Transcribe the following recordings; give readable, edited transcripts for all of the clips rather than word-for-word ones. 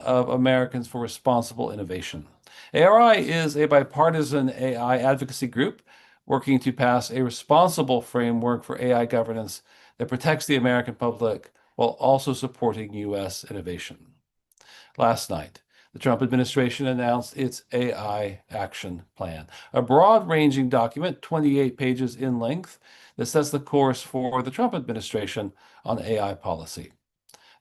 of Americans for Responsible Innovation. ARI is a bipartisan AI advocacy group working to pass a responsible framework for AI governance that protects the American public while also supporting U.S. innovation. Last night, the Trump administration announced its AI Action Plan, a broad-ranging document, 28 pages in length, that sets the course for the Trump administration on AI policy.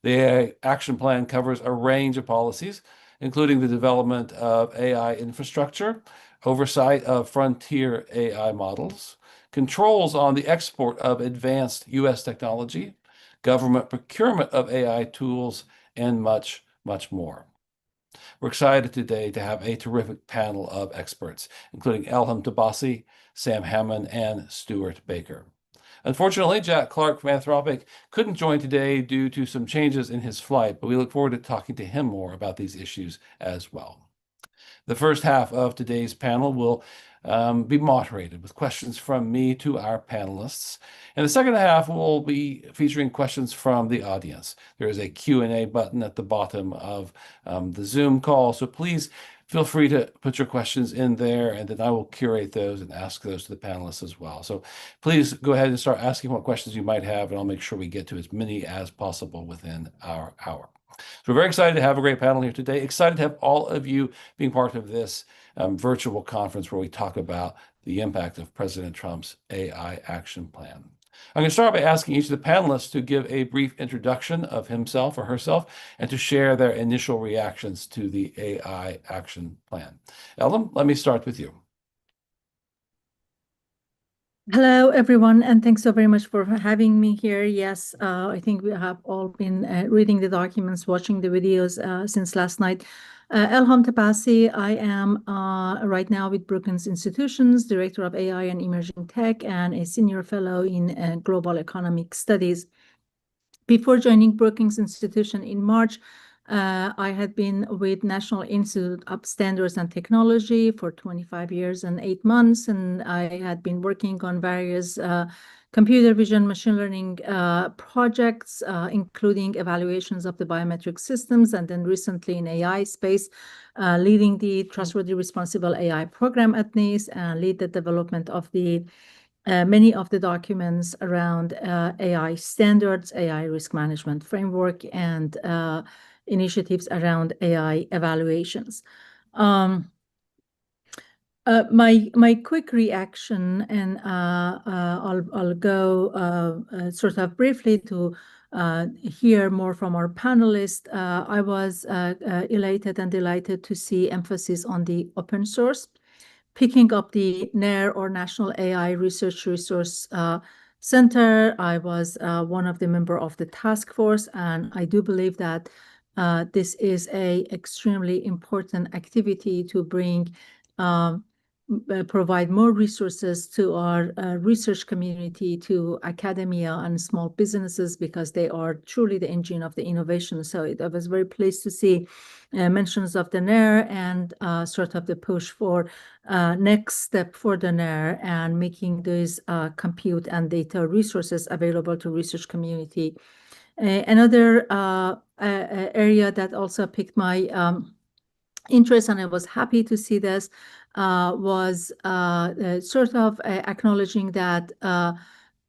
The AI Action Plan covers a range of policies, including the development of AI infrastructure, oversight of frontier AI models, controls on the export of advanced U.S. technology, government procurement of AI tools, and much, much more. We're excited today to have a terrific panel of experts, including Elham Tabassi, Sam Hammond, and Stewart Baker. Unfortunately, Jack Clark from Anthropic couldn't join today due to some changes in his flight, but we look forward to talking to him more about these issues as well. The first half of today's panel will be moderated with questions from me to our panelists. And the second half will be featuring questions from the audience. There is a Q&A button at the bottom of the Zoom call, so please feel free to put your questions in there, and then I will curate those and ask those to the panelists as well. So please go ahead and start asking what questions you might have, and I'll make sure we get to as many as possible within our hour. So we're very excited to have a great panel here today. Excited to have all of you being part of this virtual conference where we talk about the impact of President Trump's AI Action Plan. I'm going to start by asking each of the panelists to give a brief introduction of himself or herself and to share their initial reactions to the AI Action Plan. Elham, let me start with you. Hello, everyone, and thanks so very much for having me here. Yes, I think we have all been reading the documents, watching the videos since last night. Elham Tabassi, I am right now with Brookings Institutions, Director of AI and Emerging Tech, and a Senior Fellow in Global Economic Studies. Before joining Brookings Institution in March, I had been with National Institute of Standards and Technology for 25 years and 8 months, and I had been working on various computer vision, machine learning projects, including evaluations of the biometric systems, and then recently in AI space, leading the Trustworthy Responsible AI program at NIST and lead the development of the many of the documents around AI standards, AI risk management framework, and initiatives around AI evaluations. My quick reaction, and I'll go sort of briefly to hear more from our panelists. I was elated and delighted to see emphasis on the open source, picking up the NARE or National AI Research Resource Center. I was one of the members of the task force, and I do believe that this is a extremely important activity to bring provide more resources to our research community, to academia and small businesses, because they are truly the engine of the innovation. So I was very pleased to see mentions of the NARE and sort of the push for next step for the NARE and making these compute and data resources available to research community. Another area that also piqued my interest, and I was happy to see this, was sort of acknowledging that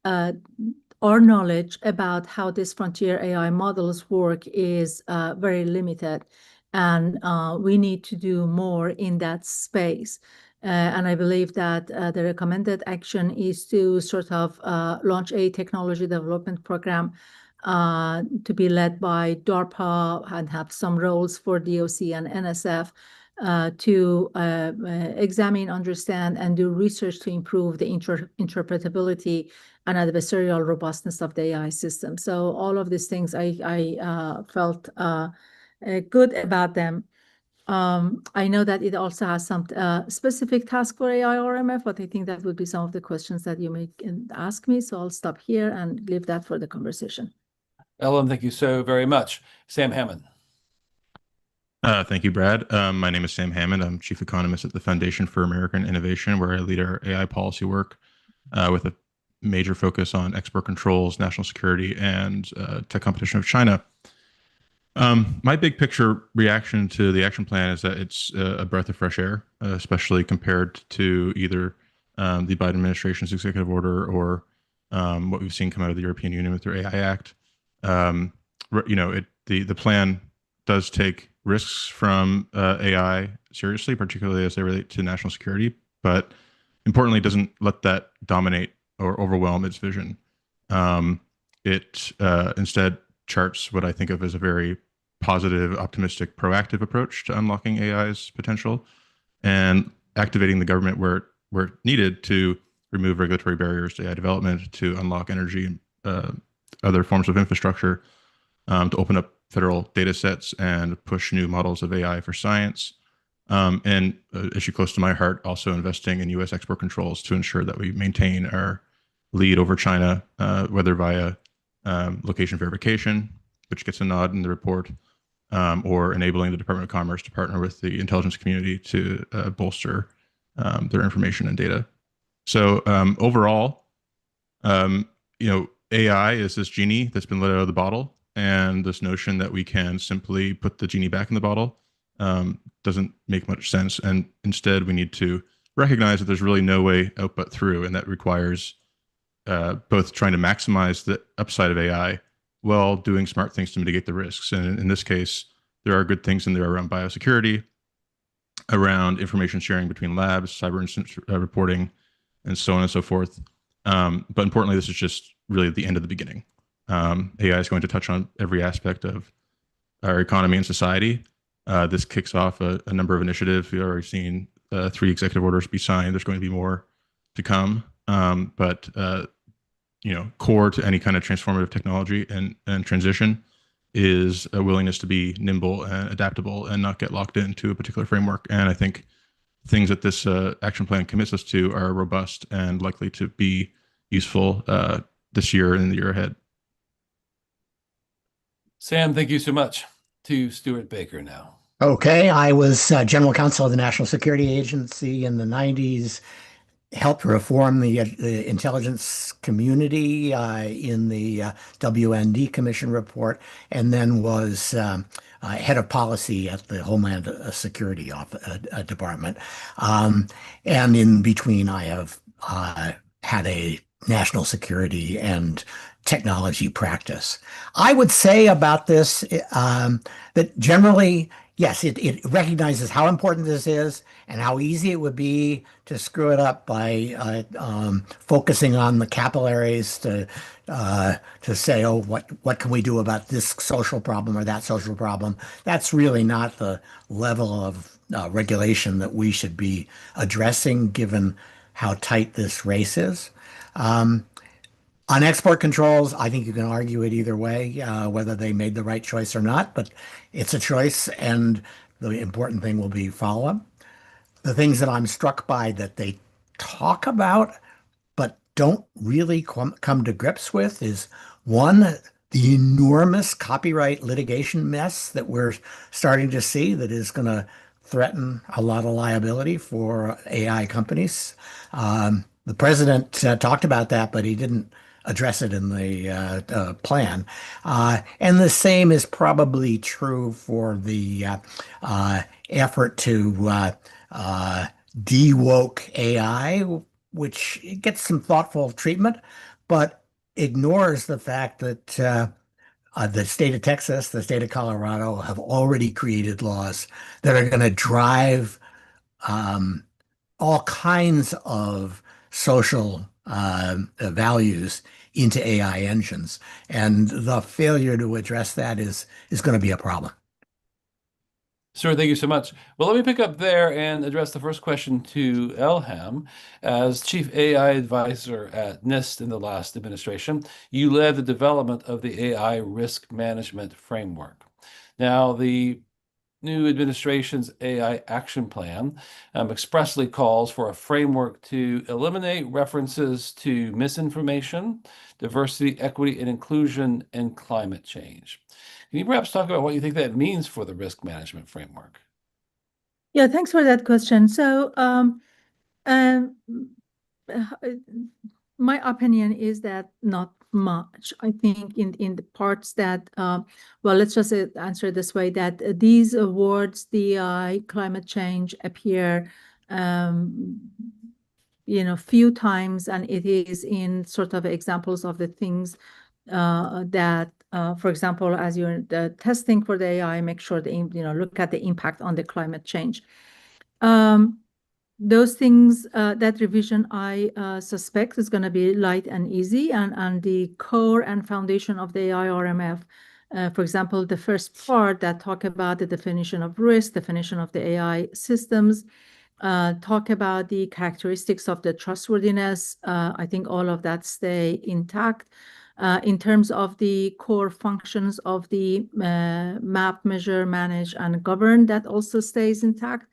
our knowledge about how these frontier AI models work is very limited, and we need to do more in that space. And I believe that the recommended action is to sort of launch a technology development program to be led by DARPA and have some roles for DOC and NSF to examine, understand, and do research to improve the interpretability and adversarial robustness of the AI system. So all of these things I felt good about them. I know that it also has some specific task for AI RMF, but I think that would be some of the questions that you may ask me. So I'll stop here and leave that for the conversation. Elham, thank you so very much. Sam Hammond. Thank you, Brad. My name is Sam Hammond. I'm Chief Economist at the Foundation for American Innovation, where I lead our AI policy work with a major focus on export controls, national security, and tech competition with China. My big picture reaction to the action plan is that it's a breath of fresh air, especially compared to either the Biden administration's executive order or what we've seen come out of the European Union with their AI Act. Um, the plan does take risks from AI seriously, particularly as they relate to national security, but importantly, doesn't let that dominate or overwhelm its vision. It instead charts what I think of as a very positive, optimistic, proactive approach to unlocking AI's potential and activating the government where needed to remove regulatory barriers to AI development, to unlock energy and other forms of infrastructure, to open up federal data sets and push new models of AI for science. And issue close to my heart, also investing in U.S. export controls to ensure that we maintain our lead over China, whether via location verification, which gets a nod in the report, or enabling the Department of Commerce to partner with the intelligence community to bolster their information and data. So overall, um, AI is this genie that's been let out of the bottle, and this notion that we can simply put the genie back in the bottle doesn't make much sense. And instead, we need to recognize that there's really no way out but through, and that requires both trying to maximize the upside of AI while doing smart things to mitigate the risks. And in this case, there are good things in there around biosecurity, around information sharing between labs, cyber incident reporting, and so on and so forth. But importantly, this is just really the end of the beginning. AI is going to touch on every aspect of our economy and society. This kicks off a number of initiatives. We've already seen 3 executive orders be signed. There's going to be more to come. But core to any kind of transformative technology and transition is a willingness to be nimble and adaptable and not get locked into a particular framework. And I think things that this action plan commits us to are robust and likely to be useful this year and in the year ahead. Sam, thank you so much. To Stewart Baker now. Okay, I was general counsel of the National Security Agency in the 90s, helped reform the intelligence community in the WND Commission report, and then was head of policy at the Homeland Security Department. And in between, I have had a national security and technology practice. I would say about this that generally, yes, it recognizes how important this is and how easy it would be to screw it up by focusing on the capillaries to say, oh, what can we do about this social problem or that social problem? That's really not the level of regulation that we should be addressing, given how tight this race is. On export controls, I think you can argue it either way, whether they made the right choice or not, but it's a choice, and the important thing will be follow-up. The things that I'm struck by that they talk about but don't really come to grips with is, one, the enormous copyright litigation mess that we're starting to see that is going to threaten a lot of liability for AI companies. The president talked about that, but he didn't address it in the plan. And the same is probably true for the effort to de-woke AI, which gets some thoughtful treatment, but ignores the fact that the state of Texas, the state of Colorado have already created laws that are going to drive all kinds of social values into AI engines. And the failure to address that is going to be a problem. Sir, thank you so much. Well, let me pick up there and address the first question to Elham. As Chief AI Advisor at NIST in the last administration, you led the development of the AI risk management framework. Now, the new administration's AI action plan expressly calls for a framework to eliminate references to misinformation, diversity, equity, and inclusion, and climate change. Can you perhaps talk about what you think that means for the risk management framework? Yeah, thanks for that question. So my opinion is that not much. I think in the parts that, well, let's just answer it this way, that these words, DEI, climate change, appear, few times, and it is in sort of examples of the things that, for example, as you're testing for the AI, make sure look at the impact on the climate change. Those things, that revision, I suspect is going to be light and easy, and the core and foundation of the AI RMF. For example, the first part that talk about the definition of risk, definition of the AI systems, talk about the characteristics of the trustworthiness. I think all of that stay intact. In terms of the core functions of the map, measure, manage, and govern, that also stays intact.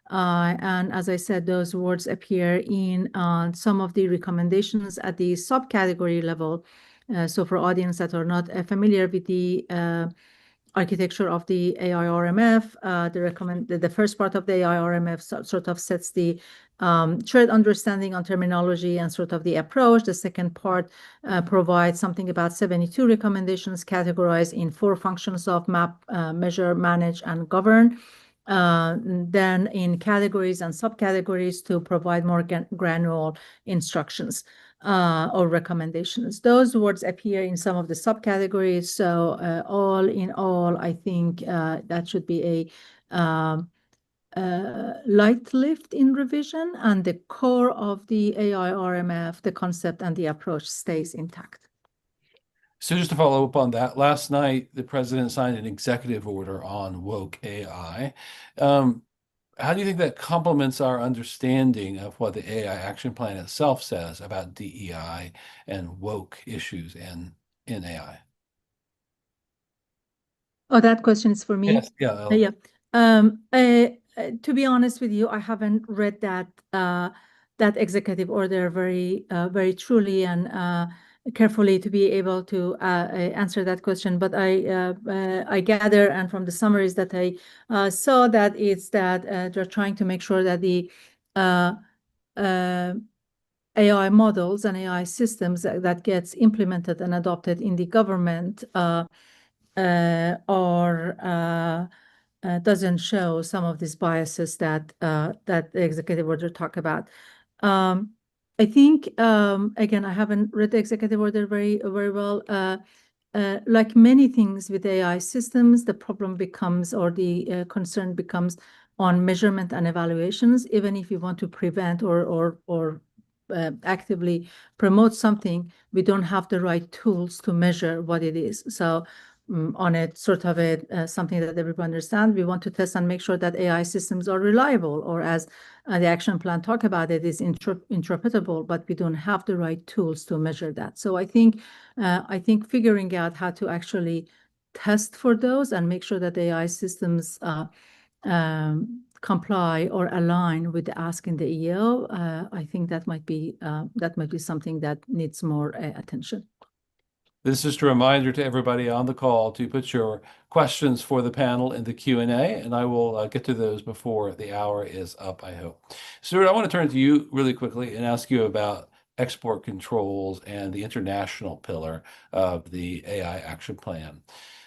And as I said, those words appear in some of the recommendations at the subcategory level. So for audience that are not familiar with the architecture of the AI RMF, the first part of the AI RMF sort of sets the shared understanding on terminology and sort of the approach. The second part provides something about 72 recommendations categorized in 4 functions of map, measure, manage, and govern. Then in categories and subcategories to provide more granular instructions or recommendations. Those words appear in some of the subcategories. So all in all, I think that should be a light lift in revision, and the core of the AI RMF, the concept and the approach, stays intact. So just to follow up on that, last night the president signed an executive order on woke AI. How do you think that complements our understanding of what the AI action plan itself says about DEI and woke issues in AI? Oh, that question is for me? Yes, yeah. Yeah. To be honest with you, I haven't read that executive order very truly and carefully to be able to answer that question. But I gather, and from the summaries that I saw, that it's that they're trying to make sure that the AI models and AI systems that gets implemented and adopted in the government doesn't show some of these biases that the executive order talk about. I think again, I haven't read the executive order very well. Like many things with AI systems, the problem becomes, or the concern becomes, on measurement and evaluations. Even if you want to prevent or actively promote something, we don't have the right tools to measure what it is. So on it sort of something that everyone understands, we want to test and make sure that AI systems are reliable, or as the action plan talk about, it is interpretable, but we don't have the right tools to measure that. So I think figuring out how to actually test for those and make sure that AI systems comply or align with the ask in the EO, I think that might be something that needs more attention. This is just a reminder to everybody on the call to put your questions for the panel in the Q&A, and I will get to those before the hour is up, I hope. Stewart, I want to turn to you really quickly and ask you about export controls and the international pillar of the AI action plan.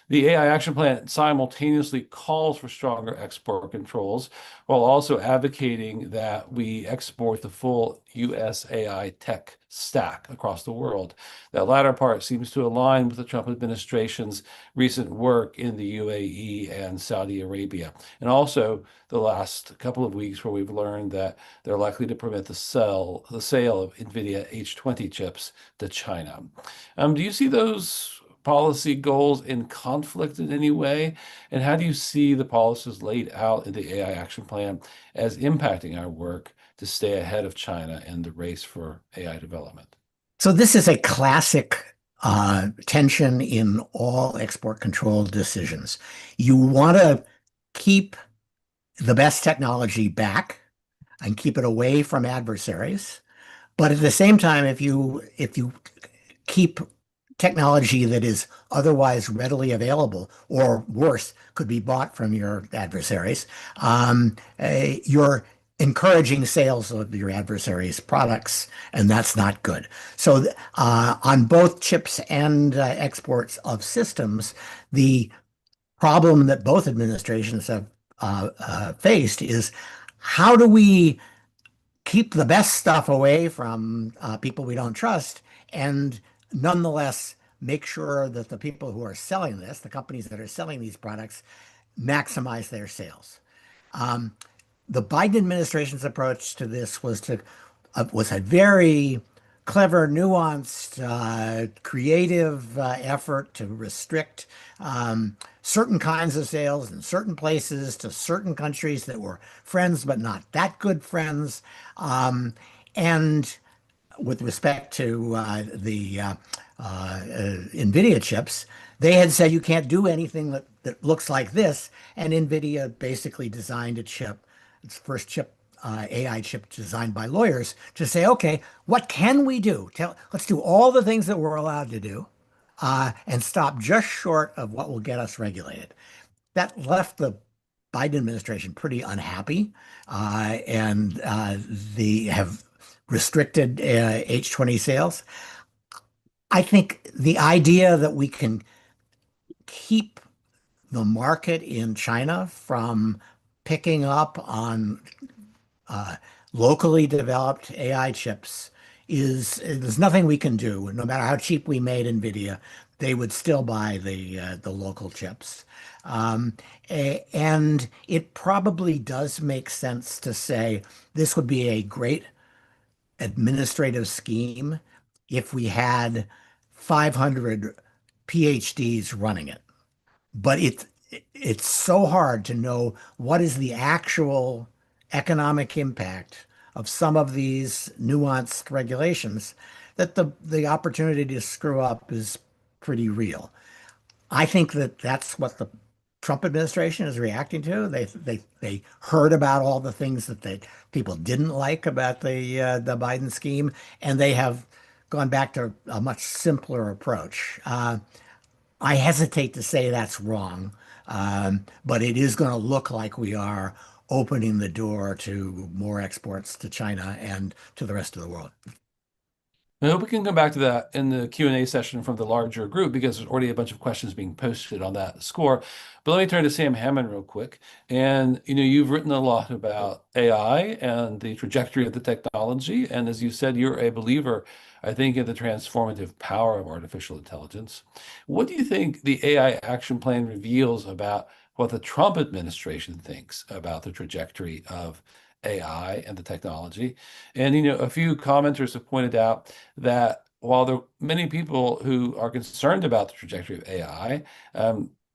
The AI action plan simultaneously calls for stronger export controls while also advocating that we export the full US AI tech stack across the world. That latter part seems to align with the Trump administration's recent work in the UAE and Saudi Arabia, and also the last couple of weeks where we've learned that they're likely to permit the sale of NVIDIA H20 chips to China. Do you see those policy goals in conflict in any way? And how do you see the policies laid out in the AI action plan as impacting our work to stay ahead of China in the race for AI development? So this is a classic tension in all export control decisions. You want to keep the best technology back and keep it away from adversaries. But at the same time, if you keep technology that is otherwise readily available, or worse, could be bought from your adversaries, you're encouraging sales of your adversaries' products, and that's not good. So, on both chips and exports of systems, the problem that both administrations have faced is how do we keep the best stuff away from people we don't trust and nonetheless make sure that the people who are selling this, the companies that are selling these products, maximize their sales. The Biden administration's approach to this was a very clever, nuanced, creative effort to restrict certain kinds of sales in certain places to certain countries that were friends but not that good friends. And with respect to NVIDIA chips, they had said you can't do anything that looks like this. And NVIDIA basically designed a chip, its first chip, AI chip designed by lawyers, to say, okay, what can we do? Let's do all the things that we're allowed to do and stop just short of what will get us regulated. That left the Biden administration pretty unhappy, and they have restricted H20 sales. I think the idea that we can keep the market in China from picking up on locally developed AI chips is there's nothing we can do. No matter how cheap we made NVIDIA, they would still buy the local chips. And it probably does make sense to say this would be a great administrative scheme if we had 500 PhDs running it. But it's so hard to know what is the actual economic impact of some of these nuanced regulations that the opportunity to screw up is pretty real. I think that that's what the Trump administration is reacting to. They heard about all the things that people didn't like about the Biden scheme, and they have gone back to a much simpler approach. I hesitate to say that's wrong, but it is going to look like we are opening the door to more exports to China and to the rest of the world. I hope we can come back to that in the Q&A session from the larger group because there's already a bunch of questions being posted on that score. But let me turn to Sam Hammond real quick. And you've written a lot about AI and the trajectory of the technology. And as you said, you're a believer, I think, in the transformative power of artificial intelligence. What do you think the AI action plan reveals about what the Trump administration thinks about the trajectory of AI and the technology? And a few commenters have pointed out that while there are many people who are concerned about the trajectory of AI,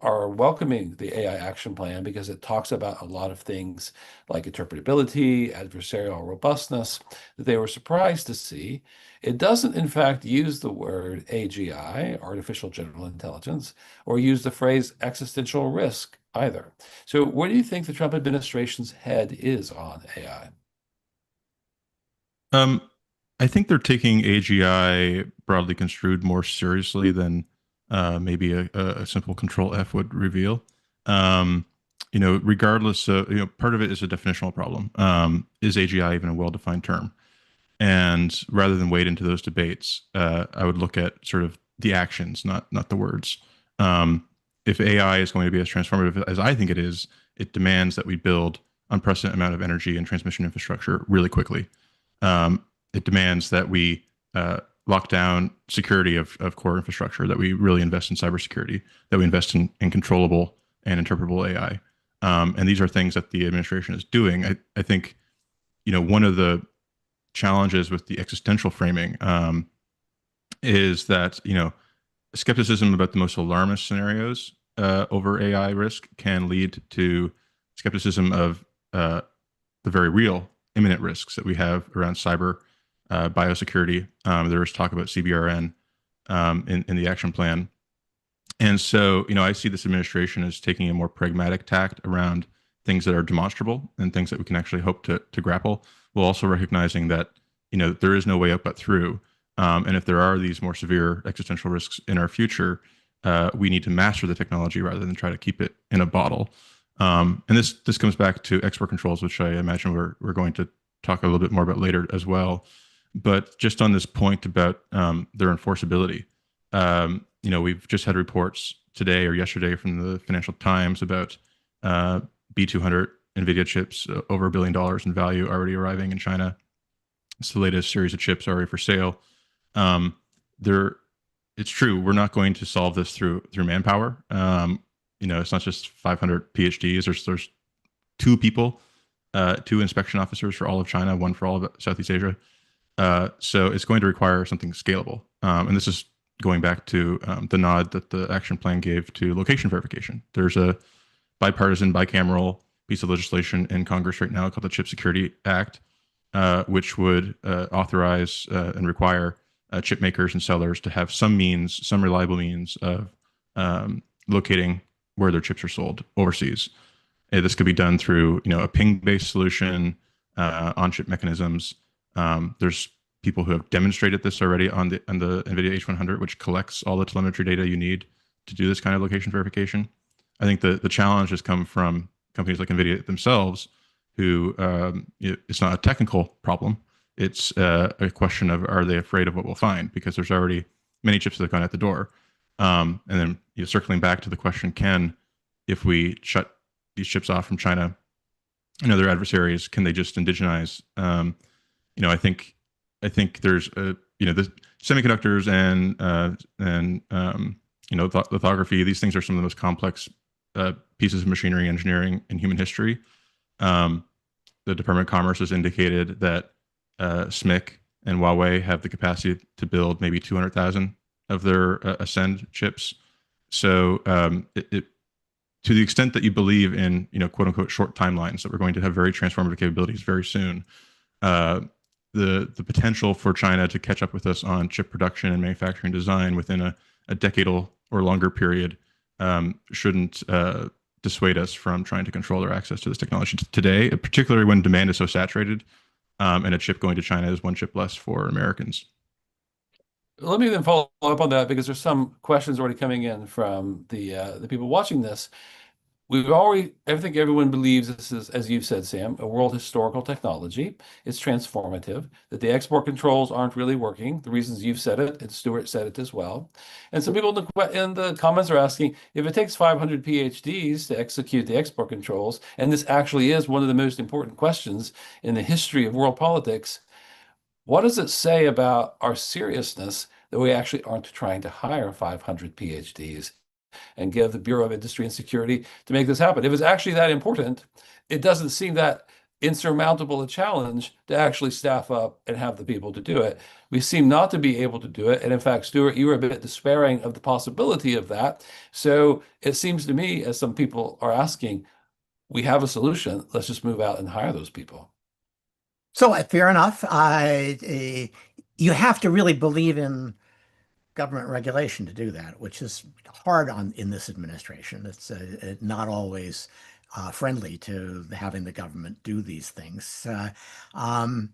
are welcoming the AI action plan because it talks about a lot of things like interpretability, adversarial robustness that they were surprised to see. It doesn't, in fact, use the word AGI, artificial general intelligence, or use the phrase existential risk either. So where do you think the Trump administration's head is on AI? I think they're taking AGI broadly construed more seriously than maybe a simple Control F would reveal. Regardless of, part of it is a definitional problem. Is AGI even a well-defined term? And rather than wade into those debates, I would look at sort of the actions, not the words. If AI is going to be as transformative as I think it is, it demands that we build unprecedented amount of energy and transmission infrastructure really quickly. It demands that we lock down security of core infrastructure, that we really invest in cybersecurity, that we invest in controllable and interpretable AI. And these are things that the administration is doing. I think, one of the challenges with the existential framing is that, skepticism about the most alarmist scenarios over AI risk can lead to skepticism of the very real imminent risks that we have around cyber biosecurity. There was talk about CBRN in the action plan. And so, I see this administration as taking a more pragmatic tact around things that are demonstrable and things that we can actually hope to grapple, while also recognizing that, there is no way up but through. And if there are these more severe existential risks in our future, we need to master the technology rather than try to keep it in a bottle. And this comes back to export controls, which I imagine we're going to talk a little bit more about later as well. But just on this point about their enforceability, we've just had reports today or yesterday from the Financial Times about B200 NVIDIA chips, over $1 billion in value, already arriving in China. It's the latest series of chips already for sale. It's true, we're not going to solve this through manpower. It's not just 500 PhDs. There's two people, two inspection officers for all of China, one for all of Southeast Asia. So it's going to require something scalable. And this is going back to the nod that the action plan gave to location verification. There's a bipartisan, bicameral piece of legislation in Congress right now called the Chip Security Act, which would authorize and require chip makers and sellers to have some reliable means of locating where their chips are sold overseas. This could be done through, a ping-based solution, on-chip mechanisms. There's people who have demonstrated this already on the NVIDIA H100, which collects all the telemetry data you need to do this kind of location verification. I think the challenge has come from companies like NVIDIA themselves, who it's not a technical problem. It's a question of, are they afraid of what we'll find? Because there's already many chips that have gone out the door. And then circling back to the question, if we shut these chips off from China and other adversaries, can they just indigenize? I think there's the semiconductors and lithography. These things are some of the most complex pieces of machinery engineering in human history. The Department of Commerce has indicated that SMIC and Huawei have the capacity to build maybe 200,000 of their Ascend chips. So to the extent that you believe in, quote unquote, short timelines, that we're going to have very transformative capabilities very soon, the potential for China to catch up with us on chip production and manufacturing design within a decadal or longer period shouldn't dissuade us from trying to control their access to this technology today, particularly when demand is so saturated, and a chip going to China is one chip less for Americans. Let me then follow up on that, because there's some questions already coming in from the people watching this. I think everyone believes this is, as you've said, Sam, a world historical technology. It's transformative, that the export controls aren't really working. The reasons you've said it, and Stewart said it as well. And some people in the comments are asking, if it takes 500 PhDs to execute the export controls, and this actually is one of the most important questions in the history of world politics, what does it say about our seriousness that we actually aren't trying to hire 500 PhDs and give the Bureau of Industry and Security to make this happen? If it's actually that important, it doesn't seem that insurmountable a challenge to actually staff up and have the people to do it. We seem not to be able to do it. And in fact, Stewart, you were a bit despairing of the possibility of that. So it seems to me, as some people are asking, we have a solution. Let's just move out and hire those people. So fair enough. You have to really believe in government regulation to do that, which is hard in this administration. It's not always friendly to having the government do these things. And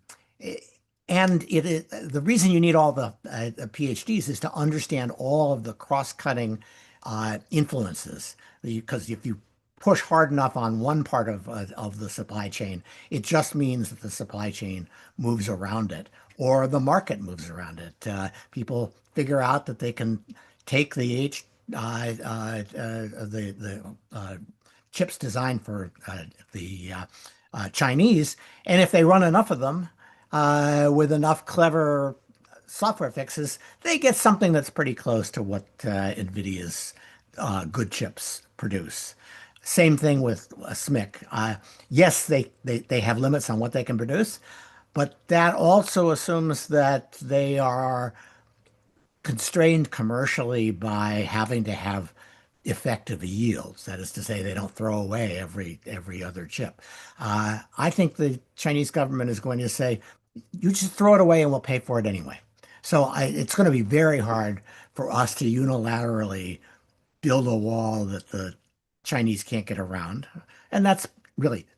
the reason you need all the PhDs is to understand all of the cross-cutting influences. Because if you push hard enough on one part of the supply chain, it just means that the supply chain moves around it, or the market moves around it. People figure out that they can take the chips designed for the Chinese, and if they run enough of them with enough clever software fixes, they get something that's pretty close to what NVIDIA's good chips produce. Same thing with SMIC. Yes, they have limits on what they can produce, but that also assumes that they are constrained commercially by having to have effective yields. That is to say, they don't throw away every other chip. I think the Chinese government is going to say, you just throw it away and we'll pay for it anyway. So it's going to be very hard for us to unilaterally build a wall that the Chinese can't get around. And that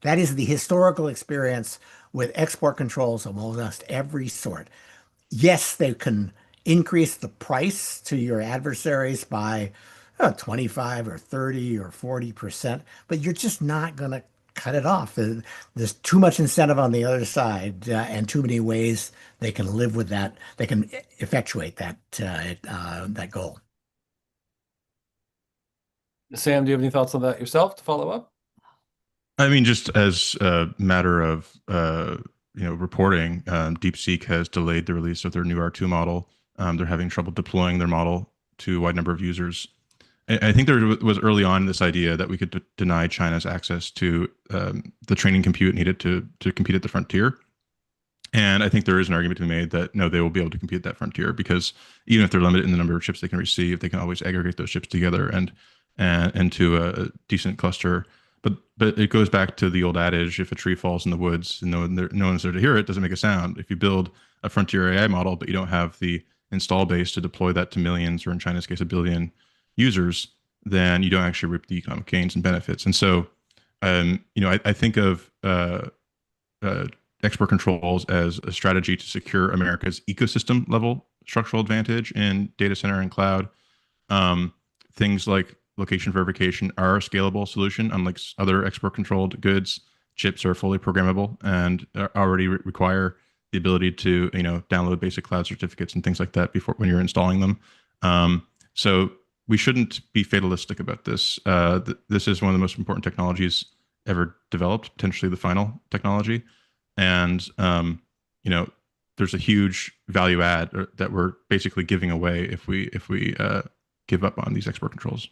is the historical experience with export controls of almost every sort. Yes, they can increase the price to your adversaries by 25 or 30 or 40%, but you're just not going to cut it off. There's too much incentive on the other side, and too many ways they can live with that. They can effectuate that goal. Sam, do you have any thoughts on that yourself to follow up? I mean, just as a matter of reporting, DeepSeek has delayed the release of their new R2 model. They're having trouble deploying their model to a wide number of users. I think there was early on this idea that we could deny China's access to the training compute needed to compete at the frontier. And I think there is an argument to be made that no, they will be able to compete at that frontier, because even if they're limited in the number of chips they can receive, they can always aggregate those chips together and into a decent cluster. But it goes back to the old adage: if a tree falls in the woods and no one's there to hear it, doesn't make a sound. If you build a frontier AI model, but you don't have the install base to deploy that to millions, or in China's case, 1 billion users, then you don't actually reap the economic gains and benefits. And so, I think of export controls as a strategy to secure America's ecosystem level structural advantage in data center and cloud. Things like location verification are a scalable solution. Unlike other export controlled goods, chips are fully programmable and already require the ability to download basic cloud certificates and things like that before when you're installing them. So we shouldn't be fatalistic about this. This is one of the most important technologies ever developed, potentially the final technology. And, there's a huge value add that we're basically giving away if we give up on these export controls.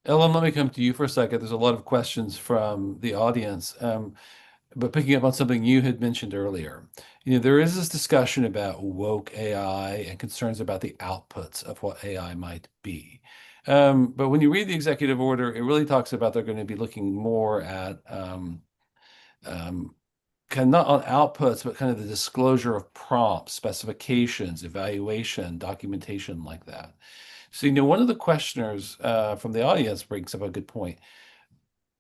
Elham, let me come to you for a second. There's a lot of questions from the audience. But picking up on something you had mentioned earlier, there is this discussion about woke AI and concerns about the outputs of what AI might be. But when you read the executive order, it really talks about they're going to be looking more at kind of not on outputs, but kind of the disclosure of prompts, specifications, evaluation, documentation like that. So, one of the questioners from the audience brings up a good point.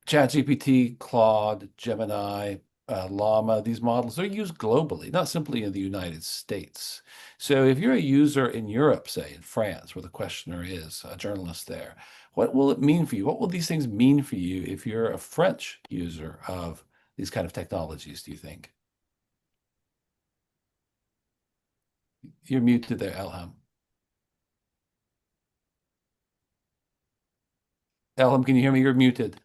ChatGPT, Claude, Gemini, Llama, these models are used globally, not simply in the United States. So if you're a user in Europe, say in France, where the questioner is a journalist there, what will it mean for you? What will these things mean for you if you're a French user of these kind of technologies, do you think? You're muted there, Elham. Elham, can you hear me? You're muted.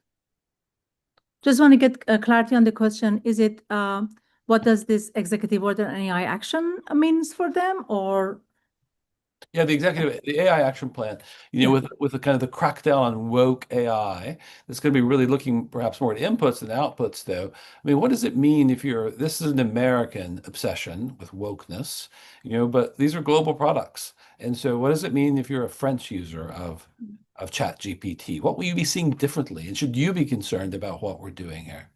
Just want to get clarity on the question. Is it what does this executive order and AI action means for them, or? Yeah, the AI action plan, with the kind of the crackdown on woke AI, that's going to be really looking perhaps more at inputs than outputs, though. I mean, what does it mean if this is an American obsession with wokeness, but these are global products. And so what does it mean if you're a French user of ChatGPT? What will you be seeing differently? And should you be concerned about what we're doing here?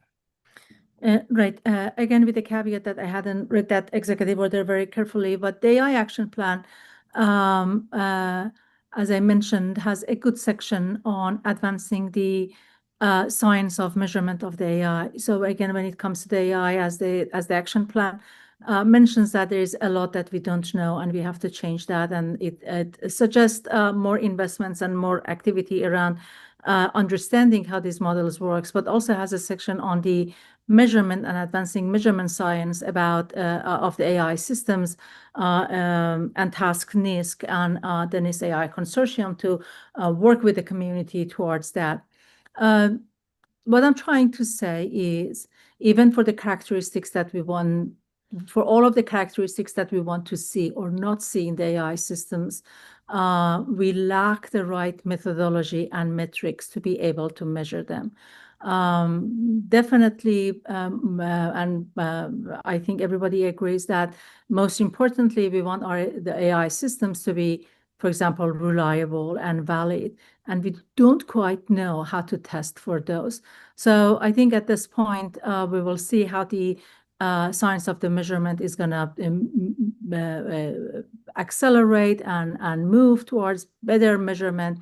Right. Again, with the caveat that I hadn't read that executive order very carefully, but the AI action plan, as I mentioned, has a good section on advancing the science of measurement of the AI. So again, when it comes to the AI, as the action plan mentions that there is a lot that we don't know, and we have to change that, and it suggests more investments and more activity around understanding how these models works, but also has a section on the measurement and advancing measurement science about of the AI systems, and task NISC and the NISC AI consortium to work with the community towards that. What I'm trying to say is, even for the characteristics that we want, for all of the characteristics that we want to see or not see in the AI systems, we lack the right methodology and metrics to be able to measure them. Definitely, and I think everybody agrees that most importantly, we want the AI systems to be, for example, reliable and valid, and we don't quite know how to test for those. So I think at this point, we will see how the science of the measurement is going to accelerate and move towards better measurement.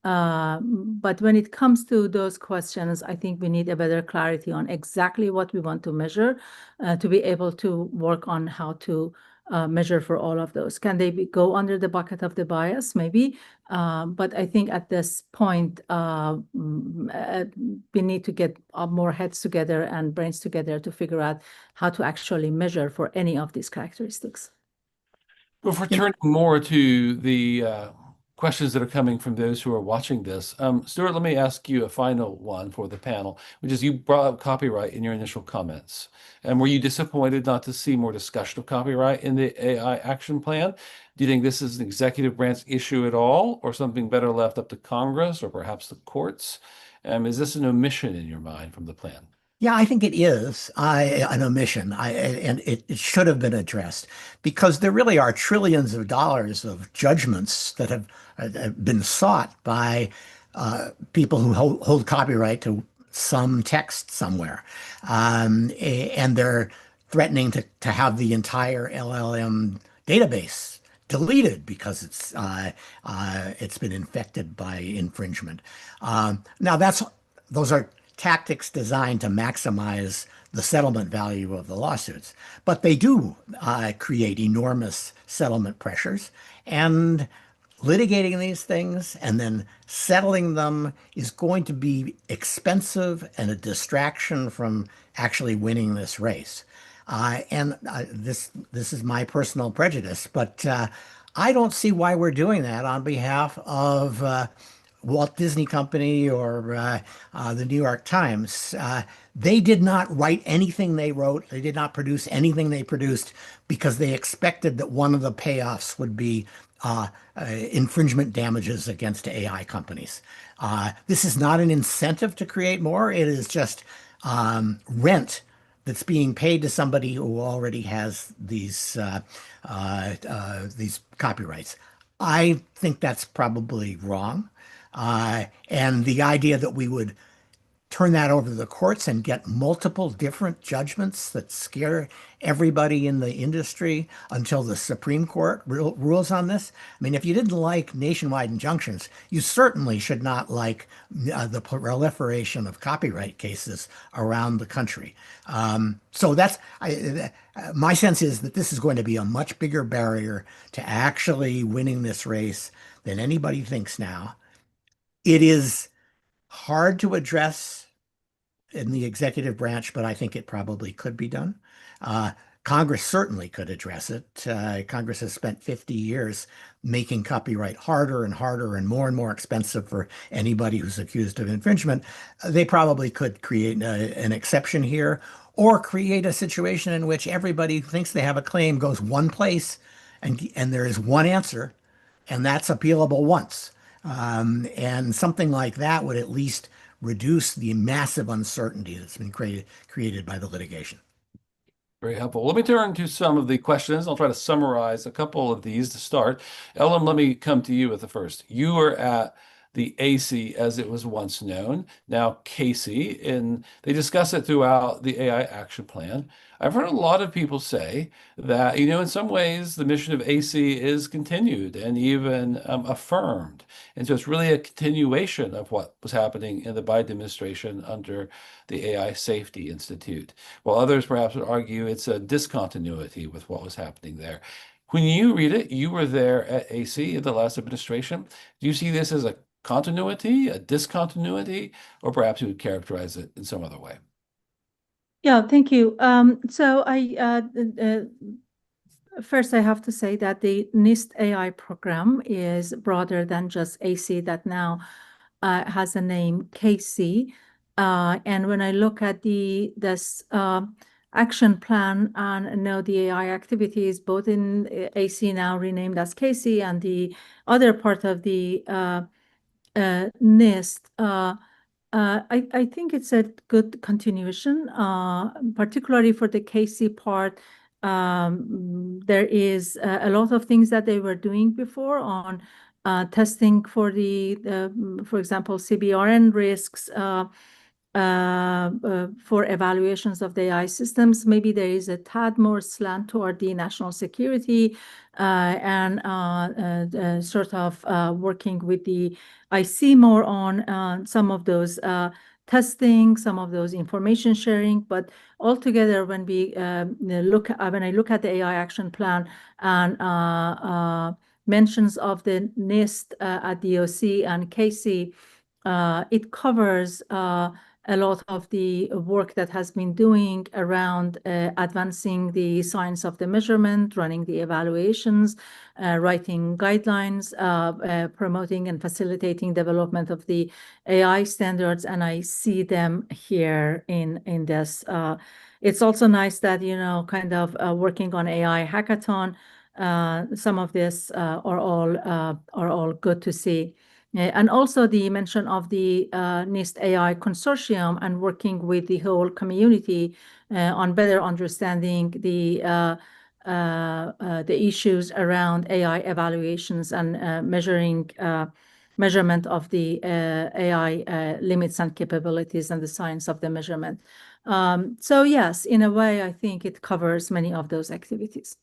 But when it comes to those questions, I think we need a better clarity on exactly what we want to measure to be able to work on how to measure for all of those. Can they go under the bucket of the bias? Maybe. But I think at this point, we need to get more heads together and brains together to figure out how to actually measure for any of these characteristics. Before turning more to the questions that are coming from those who are watching this, Stewart, let me ask you a final one for the panel, which is you brought up copyright in your initial comments. And were you disappointed not to see more discussion of copyright in the AI action plan? Do you think this is an executive branch issue at all, or something better left up to Congress or perhaps the courts? Is this an omission in your mind from the plan? Yeah, I think it is an omission, and it should have been addressed because there really are trillions of dollars of judgments that have been sought by people who hold copyright to some text somewhere, and they're threatening to have the entire LLM database deleted because it's been infected by infringement. Now those are tactics designed to maximize the settlement value of the lawsuits, but they do create enormous settlement pressures, and litigating these things and then settling them is going to be expensive and a distraction from actually winning this race. This is my personal prejudice, but I don't see why we're doing that on behalf of Walt Disney Company or the New York Times. They did not write anything they wrote. They did not produce anything they produced because they expected that one of the payoffs would be infringement damages against AI companies. This is not an incentive to create more. It is just rent that's being paid to somebody who already has these copyrights. I think that's probably wrong. And the idea that we would turn that over to the courts and get multiple different judgments that scare everybody in the industry until the Supreme Court rules on this. I mean, if you didn't like nationwide injunctions, you certainly should not like the proliferation of copyright cases around the country. So my sense is that this is going to be a much bigger barrier to actually winning this race than anybody thinks now. It is hard to address in the executive branch, but I think it probably could be done. Congress certainly could address it. Congress has spent 50 years making copyright harder and harder and more expensive for anybody who's accused of infringement. They probably could create an exception here, or create a situation in which everybody who thinks they have a claim goes one place and there is one answer, and that's appealable once. And something like that would at least reduce the massive uncertainty that's been created by the litigation. Very helpful. Let me turn to some of the questions. I'll try to summarize a couple of these to start. Elham, let me come to you with the first. You were at the AC as it was once known, now CASE, and they discuss it throughout the AI action plan. I've heard a lot of people say that, in some ways, the mission of AC is continued and even affirmed. And so it's really a continuation of what was happening in the Biden administration under the AI Safety Institute, while others perhaps would argue it's a discontinuity with what was happening there. When you read it, you were there at AC in the last administration. Do you see this as a continuity, a discontinuity, or perhaps you would characterize it in some other way? Yeah, thank you. So first I have to say that the NIST AI program is broader than just AC, that now has a name CASE. And when I look at this action plan and know the AI activities, both in AC now renamed as CASE and the other part of the NIST, I think it's a good continuation, particularly for the CASE part. There is a lot of things that they were doing before on testing for for example, CBRN risks, for evaluations of the AI systems. Maybe there is a tad more slant toward the national security and sort of working with the IC more on some of those testing, some of those information sharing. But altogether, when I look at the AI action plan and mentions of the NIST at DOC and KC, it covers a lot of the work that has been doing around advancing the science of the measurement, running the evaluations, writing guidelines, promoting and facilitating development of the AI standards, and I see them here in this. It's also nice that, kind of working on AI hackathon. Some of this are all good to see. And also the mention of the NIST AI consortium and working with the whole community on better understanding the issues around AI evaluations and measurement of the AI limits and capabilities and the science of the measurement. So yes, in a way, I think it covers many of those activities.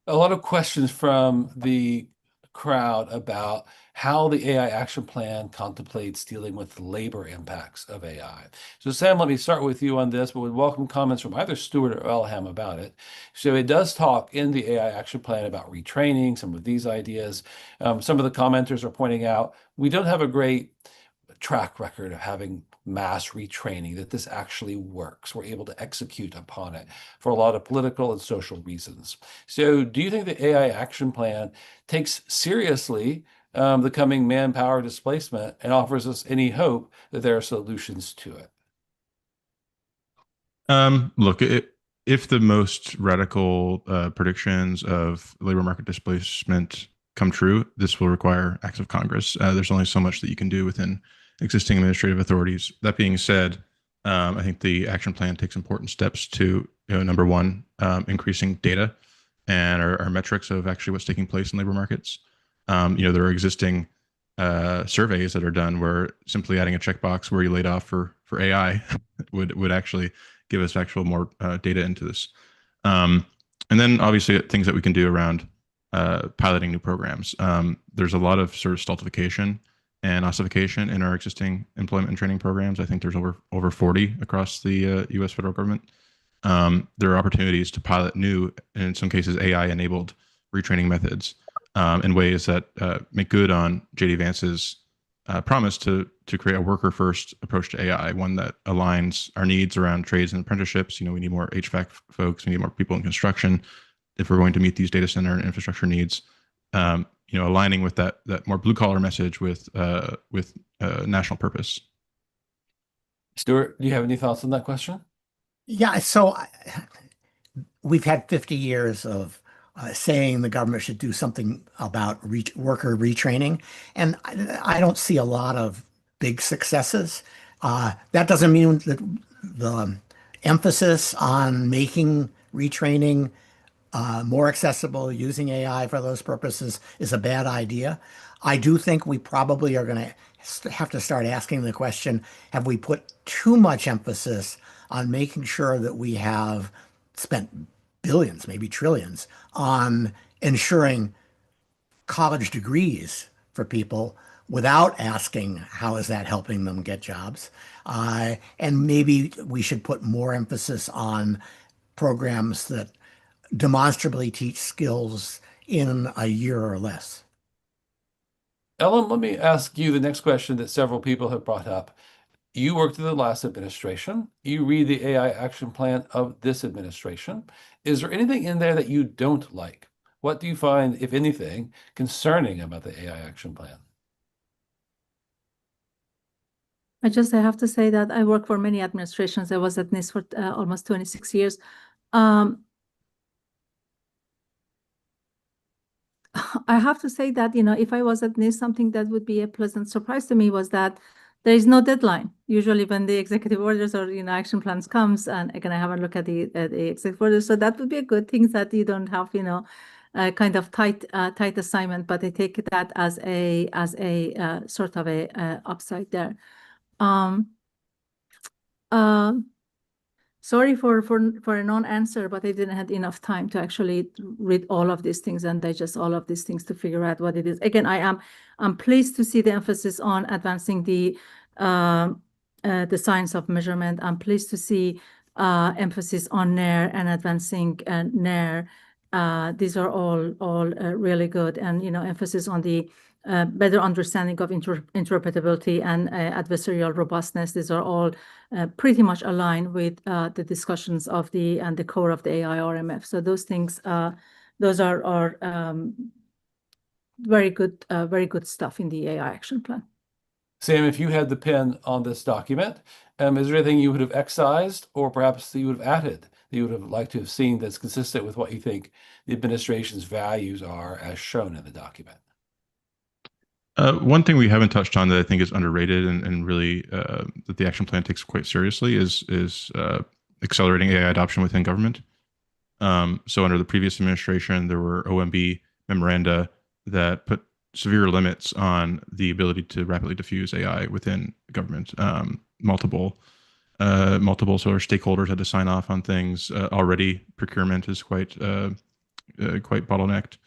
A lot of questions from the crowd about how the AI action plan contemplates dealing with labor impacts of AI. So Sam, let me start with you on this, but would welcome comments from either Stewart or Elham about it. So it does talk in the AI action plan about retraining, some of these ideas. Some of the commenters are pointing out we don't have a great track record of having mass retraining, that this actually works. We're able to execute upon it for a lot of political and social reasons. So do you think the AI action plan takes seriously the coming manpower displacement and offers us any hope that there are solutions to it? Look, if the most radical predictions of labor market displacement come true, this will require acts of Congress. There's only so much that you can do within existing administrative authorities. That being said, I think the action plan takes important steps to, number one, increasing data and our metrics of actually what's taking place in labor markets. There are existing surveys that are done where simply adding a checkbox where you laid off for AI would actually give us actual more data into this. And then obviously things that we can do around piloting new programs. There's a lot of sort of stultification and ossification in our existing employment and training programs. I think there's over 40 across the U.S. federal government. There are opportunities to pilot new, and in some cases AI-enabled retraining methods in ways that make good on J.D. Vance's promise to create a worker-first approach to AI, one that aligns our needs around trades and apprenticeships. We need more HVAC folks, we need more people in construction if we're going to meet these data center and infrastructure needs. Aligning with that more blue collar message with national purpose. Stewart, do you have any thoughts on that question? Yeah, so we've had 50 years of saying the government should do something about worker retraining, and I don't see a lot of big successes. That doesn't mean that the emphasis on making retraining more accessible, using AI for those purposes, is a bad idea. I do think we probably are going to have to start asking the question, have we put too much emphasis on making sure that we have spent billions, maybe trillions, on ensuring college degrees for people without asking how is that helping them get jobs? And maybe we should put more emphasis on programs that demonstrably teach skills in a year or less. Ellen, let me ask you the next question that several people have brought up. You worked in the last administration. You read the AI action plan of this administration. Is there anything in there that you don't like? What do you find, if anything, concerning about the AI action plan? I have to say that I worked for many administrations. I was at NIST for almost 26 years. I have to say that, if I was at NIST, something that would be a pleasant surprise to me was that there is no deadline. Usually when the executive orders or, action plans comes, and again, I haven't looked at the executive orders, so that would be a good thing that you don't have, a kind of tight assignment, but I take that as a sort of a upside there. Sorry for a non-answer, but I didn't have enough time to actually read all of these things and digest all of these things to figure out what it is. Again, I'm pleased to see the emphasis on advancing the the science of measurement. I'm pleased to see emphasis on NAIR and advancing NAIR. These are all really good, and emphasis on the better understanding of interpretability and adversarial robustness. These are all pretty much aligned with the discussions of the core of the AI RMF. So those things, those are very good stuff in the AI action plan. Sam, if you had the pen on this document, is there anything you would have excised or perhaps that you would have added that you would have liked to have seen that's consistent with what you think the administration's values are as shown in the document? One thing we haven't touched on that I think is underrated and really that the action plan takes quite seriously is accelerating AI adoption within government. So under the previous administration, there were OMB memoranda that put severe limits on the ability to rapidly diffuse AI within government. Multiple sort of stakeholders had to sign off on things. Already, procurement is quite bottlenecked.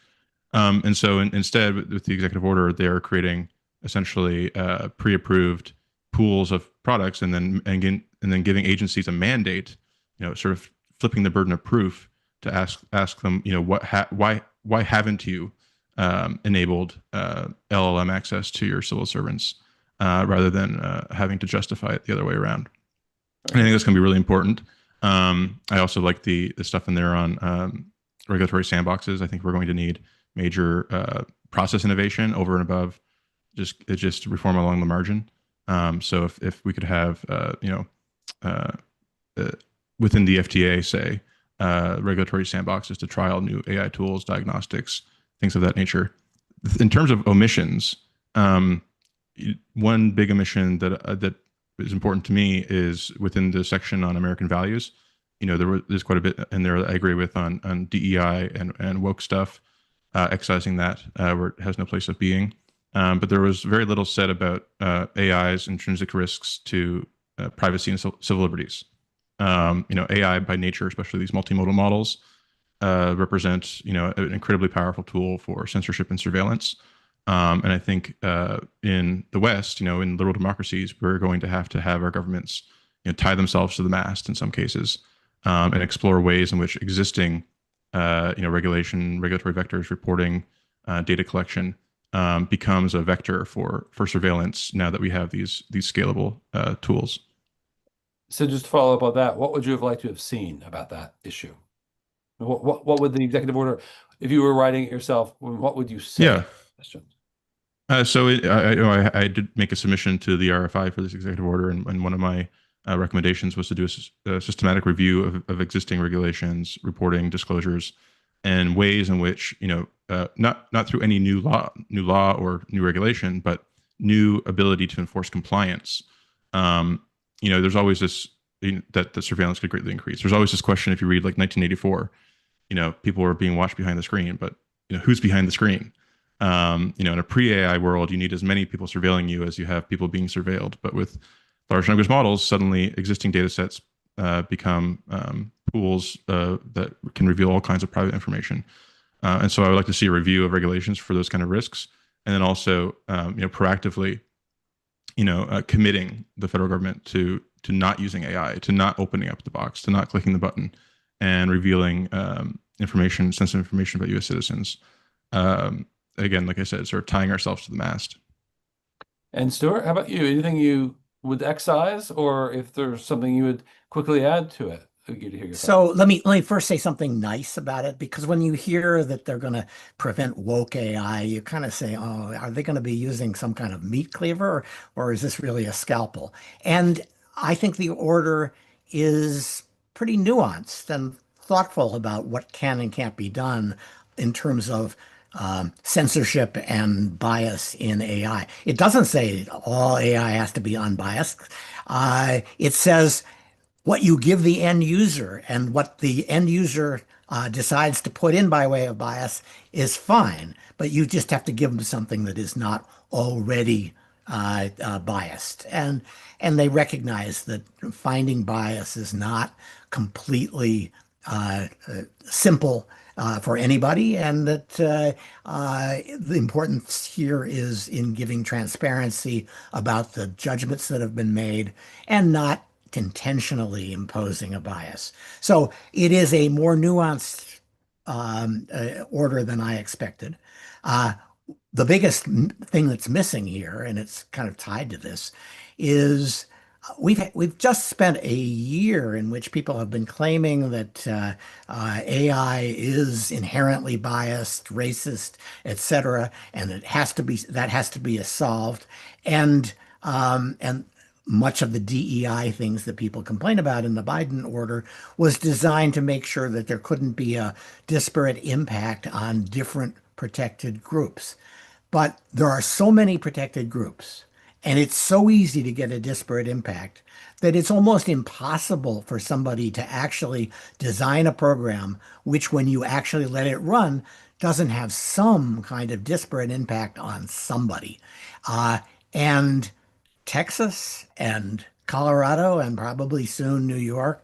And so instead, with the executive order, they are creating essentially pre-approved pools of products, and then giving agencies a mandate, sort of flipping the burden of proof to ask them, why haven't you enabled LLM access to your civil servants, rather than having to justify it the other way around. And I think that's going to be really important. I also like the stuff in there on regulatory sandboxes. I think we're going to need major process innovation over and above just reform along the margin. So if we could have within the FTA, say, regulatory sandboxes to trial new AI tools, diagnostics, things of that nature. In terms of omissions, one big omission that is important to me is within the section on American values. There's quite a bit in there that I agree with on DEI and woke stuff, excising that where it has no place of being. But there was very little said about AI's intrinsic risks to privacy and civil liberties. AI by nature, especially these multimodal models, represent an incredibly powerful tool for censorship and surveillance. And I think in the West, in liberal democracies, we're going to have our governments tie themselves to the mast in some cases, and explore ways in which existing regulatory vectors, reporting, data collection becomes a vector for surveillance now that we have these scalable tools. So just to follow up on that, what would you have liked to have seen about that issue? What would the executive order, if you were writing it yourself, what would you say? Yeah. Questions? So I did make a submission to the RFI for this executive order, and one of my recommendations was to do a systematic review of existing regulations, reporting, disclosures, and ways in which not through any new law or new regulation, but new ability to enforce compliance. There's always this that the surveillance could greatly increase. There's always this question, if you read like 1984, people were being watched behind the screen, but who's behind the screen? In a pre-AI world, you need as many people surveilling you as you have people being surveilled. But with large language models, suddenly existing data sets become pools that can reveal all kinds of private information. And so I would like to see a review of regulations for those kind of risks. And then also, proactively, committing the federal government to not using AI, to not opening up the box, to not clicking the button and revealing sensitive information about U.S. citizens. Again, like I said, sort of tying ourselves to the mast. And Stewart, how about you? Anything you would excise, or if there's something you would quickly add to it? Good to hear your So let me first say something nice about it, because when you hear that they're going to prevent woke AI, you kind of say, oh, are they going to be using some kind of meat cleaver, or is this really a scalpel? And I think the order is pretty nuanced and thoughtful about what can and can't be done in terms of censorship and bias in AI. It doesn't say all AI has to be unbiased. It says what you give the end user, and what the end user decides to put in by way of bias is fine, but you just have to give them something that is not already biased. And they recognize that finding bias is not completely simple for anybody, and that the importance here is in giving transparency about the judgments that have been made and not intentionally imposing a bias. So it is a more nuanced order than I expected. Uh, the biggest thing that's missing here, and it's kind of tied to this, is we've just spent a year in which people have been claiming that AI is inherently biased, racist, etc., and that has to be solved. And much of the DEI things that people complain about in the Biden order was designed to make sure that there couldn't be a disparate impact on different protected groups. But there are so many protected groups, and it's so easy to get a disparate impact that it's almost impossible for somebody to actually design a program which, when you actually let it run, doesn't have some kind of disparate impact on somebody. And Texas and Colorado and probably soon New York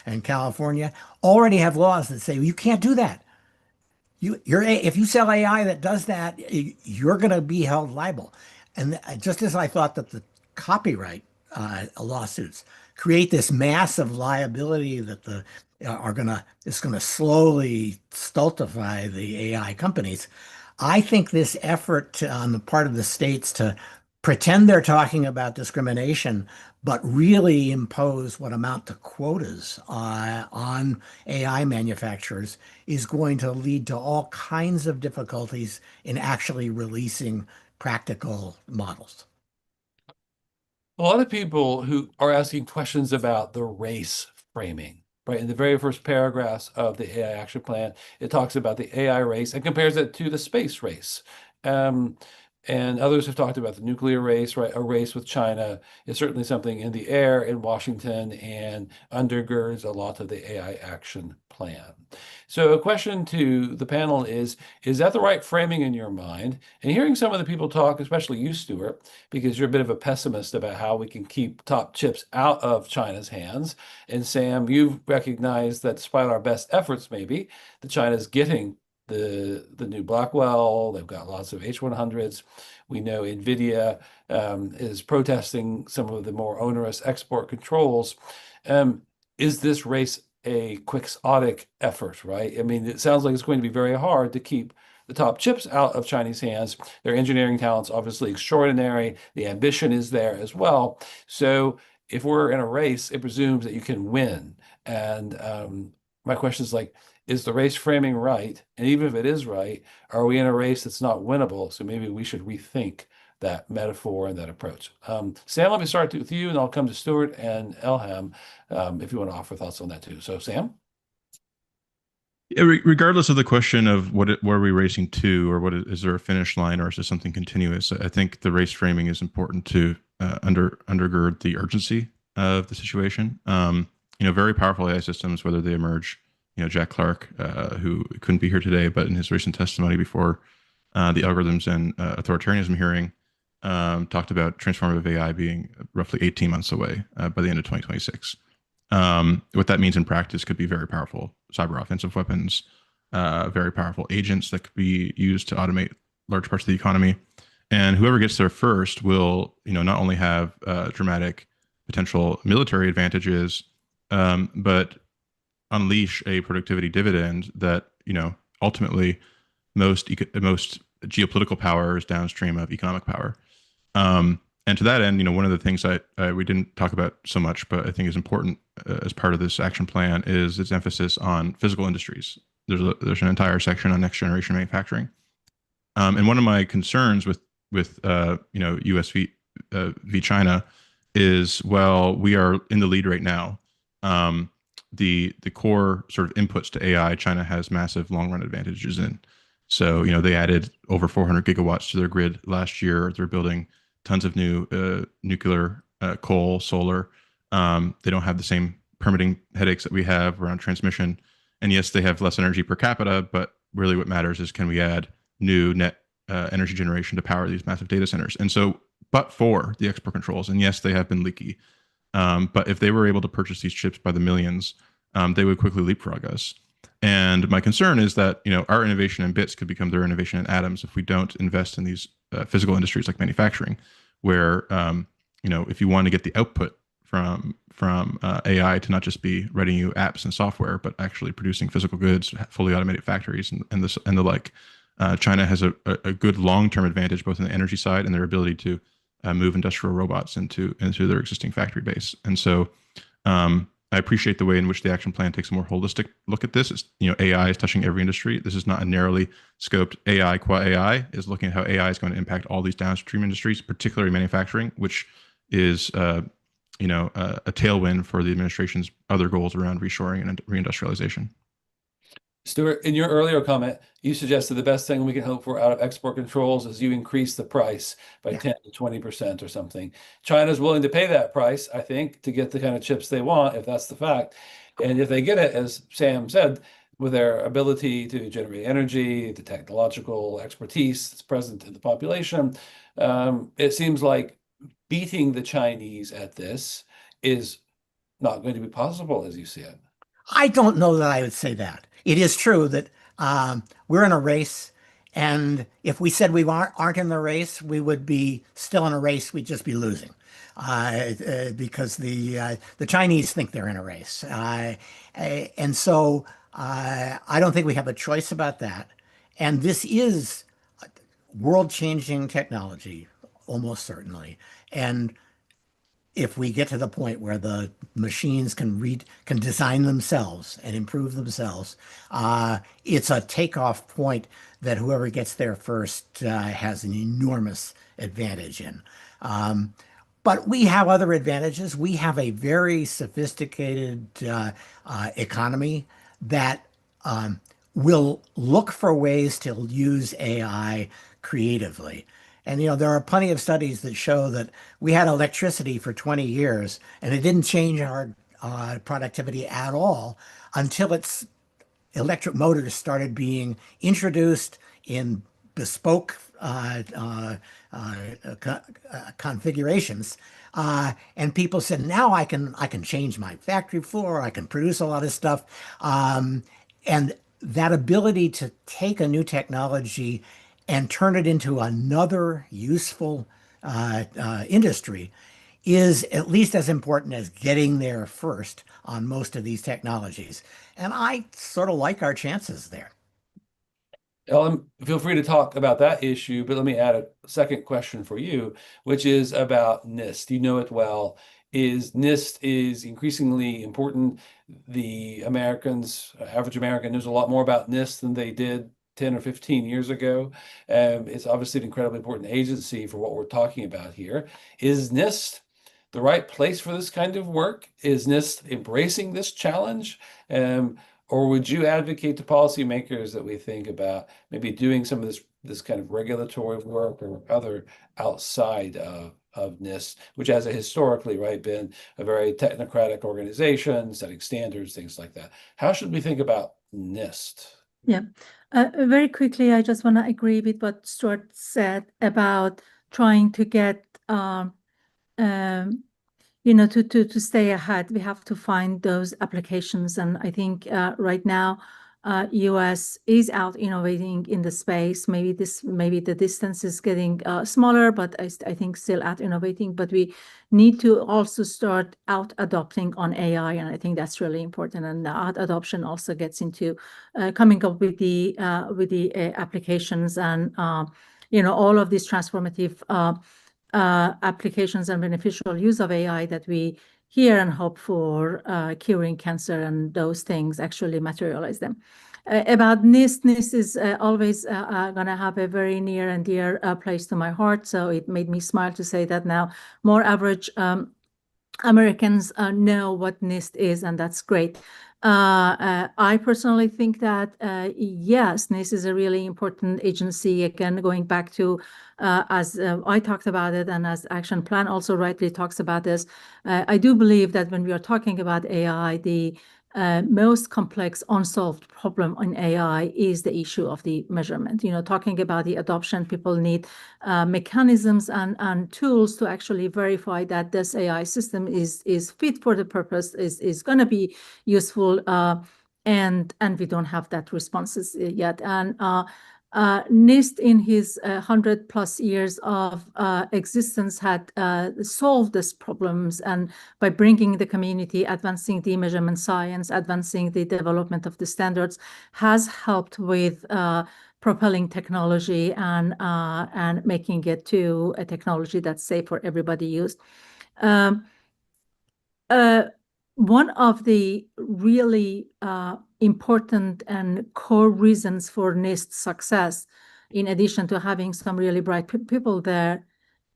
and California already have laws that say you can't do that. If you sell AI that does that, you're going to be held liable. And just as I thought that the copyright lawsuits create this massive liability that the are gonna it's going to slowly stultify the AI companies, I think this effort on the part of the states to pretend they're talking about discrimination, but really impose what amount to quotas on AI manufacturers is going to lead to all kinds of difficulties in actually releasing practical models. A lot of people who are asking questions about the race framing, right? In the very first paragraphs of the AI action plan, it talks about the AI race and compares it to the space race. And others have talked about the nuclear race, right? A race with China is certainly something in the air in Washington and undergirds a lot of the AI action plan. So a question to the panel is that the right framing in your mind? And hearing some of the people talk, especially you, Stewart, because you're a bit of a pessimist about how we can keep top chips out of China's hands. And Sam, you've recognized that despite our best efforts, maybe, that China's getting the new Blackwell. They've got lots of H100s. We know NVIDIA is protesting some of the more onerous export controls. Is this race a quixotic effort, right? I mean, it sounds like it's going to be very hard to keep the top chips out of Chinese hands. Their engineering talent's obviously extraordinary. The ambition is there as well. So if we're in a race, it presumes that you can win. And my question is like, is the race framing right? And even if it is right, are we in a race that's not winnable? So maybe we should rethink that metaphor and that approach. Sam, let me start with you, and I'll come to Stewart and Elham if you want to offer thoughts on that too. So, Sam? Yeah, regardless of the question of where are we racing to, or is there a finish line, or is there something continuous? I think the race framing is important to undergird the urgency of the situation. Very powerful AI systems, whether they emerge. Jack Clark, who couldn't be here today, but in his recent testimony before the algorithms and authoritarianism hearing, talked about transformative AI being roughly 18 months away by the end of 2026. What that means in practice could be very powerful cyber offensive weapons, very powerful agents that could be used to automate large parts of the economy. And whoever gets there first will, not only have dramatic potential military advantages, but unleash a productivity dividend that ultimately most geopolitical power is downstream of economic power. And to that end, one of the things we didn't talk about so much, but I think is important as part of this action plan is its emphasis on physical industries. There's an entire section on next generation manufacturing, and one of my concerns with U.S. v China is, well, we are in the lead right now. The core sort of inputs to AI, China has massive long run advantages in. So, they added over 400 gigawatts to their grid last year. They're building tons of new nuclear, coal, solar. They don't have the same permitting headaches that we have around transmission. And yes, they have less energy per capita, but really what matters is, can we add new net energy generation to power these massive data centers? And so, but for the export controls, and yes, they have been leaky. But if they were able to purchase these chips by the millions, they would quickly leapfrog us. And my concern is that our innovation in bits could become their innovation in atoms if we don't invest in these physical industries like manufacturing, where if you want to get the output from AI to not just be writing you apps and software, but actually producing physical goods, fully automated factories, and the like. China has a good long-term advantage both in the energy side and their ability to move industrial robots into their existing factory base. And so I appreciate the way in which the action plan takes a more holistic look at this. It's, AI is touching every industry. This is not a narrowly scoped AI qua AI. Is looking at how AI is going to impact all these downstream industries, particularly manufacturing, which is a tailwind for the administration's other goals around reshoring and reindustrialization. Stewart, in your earlier comment, you suggested the best thing we can hope for out of export controls is you increase the price by 10 to 20% or something. China's willing to pay that price, I think, to get the kind of chips they want, if that's the fact. And if they get it, as Sam said, with their ability to generate energy, the technological expertise that's present in the population, it seems like beating the Chinese at this is not going to be possible, as you see it. I don't know that I would say that. It is true that we're in a race, and if we said we aren't in the race, we would be still in a race. We'd just be losing because the Chinese think they're in a race, and so I don't think we have a choice about that. And this is world-changing technology, almost certainly, and if we get to the point where the machines can design themselves and improve themselves, it's a takeoff point that whoever gets there first has an enormous advantage in. But we have other advantages. We have a very sophisticated economy that will look for ways to use AI creatively. And there are plenty of studies that show that we had electricity for 20 years and it didn't change our productivity at all until electric motors started being introduced in bespoke configurations. And people said, now I can change my factory floor, I can produce a lot of stuff. And that ability to take a new technology and turn it into another useful industry is at least as important as getting there first on most of these technologies. And I sort of like our chances there. Elham, feel free to talk about that issue, but let me add a second question for you, which is about NIST. You know it well. NIST is increasingly important. The average American knows a lot more about NIST than they did 10 or 15 years ago. It's obviously an incredibly important agency for what we're talking about here. Is NIST the right place for this kind of work? Is NIST embracing this challenge? Or would you advocate to policymakers that we think about maybe doing some of this kind of regulatory work or other outside of NIST, which has historically, right, been a very technocratic organization, setting standards, things like that. How should we think about NIST? Yeah. Very quickly, I just want to agree with what Stuart said about trying to get, to stay ahead. We have to find those applications. And I think right now, US is out innovating in the space. Maybe the distance is getting smaller, but I think still out innovating. But we need to also start out adopting on AI, and I think that's really important. And out adoption also gets into coming up with the applications and all of these transformative applications and beneficial use of AI that we hear and hope for curing cancer and those things actually materialize them. About NIST is always going to have a very near and dear place to my heart. So it made me smile to say that now more average Americans know what NIST is, and that's great. I personally think that, yes, NIST is a really important agency. Again, going back to, as I talked about it, and as Action Plan also rightly talks about this, I do believe that when we are talking about AI, the most complex unsolved problem in AI is the issue of the measurement. Talking about the adoption, people need mechanisms and tools to actually verify that this AI system is fit for the purpose, is going to be useful, and we don't have that responses yet. And NIST, in his 100+ years of existence, had solved these problems, and by bringing the community, advancing the measurement science, advancing the development of the standards, has helped with propelling technology and making it to a technology that's safe for everybody use. One of the really important and core reasons for NIST's success, in addition to having some really bright people there,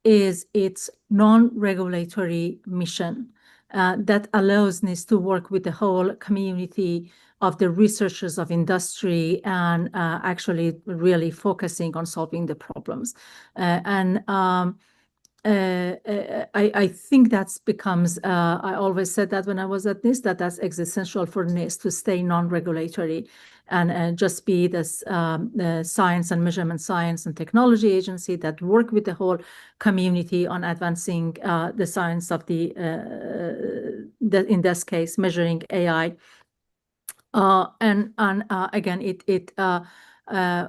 is its non-regulatory mission that allows NIST to work with the whole community of the researchers of industry and actually really focusing on solving the problems. I think that's becomes, I always said that when I was at NIST, that's existential for NIST to stay non-regulatory and just be this science and measurement science and technology agency that work with the whole community on advancing the science of in this case, measuring AI. Again, it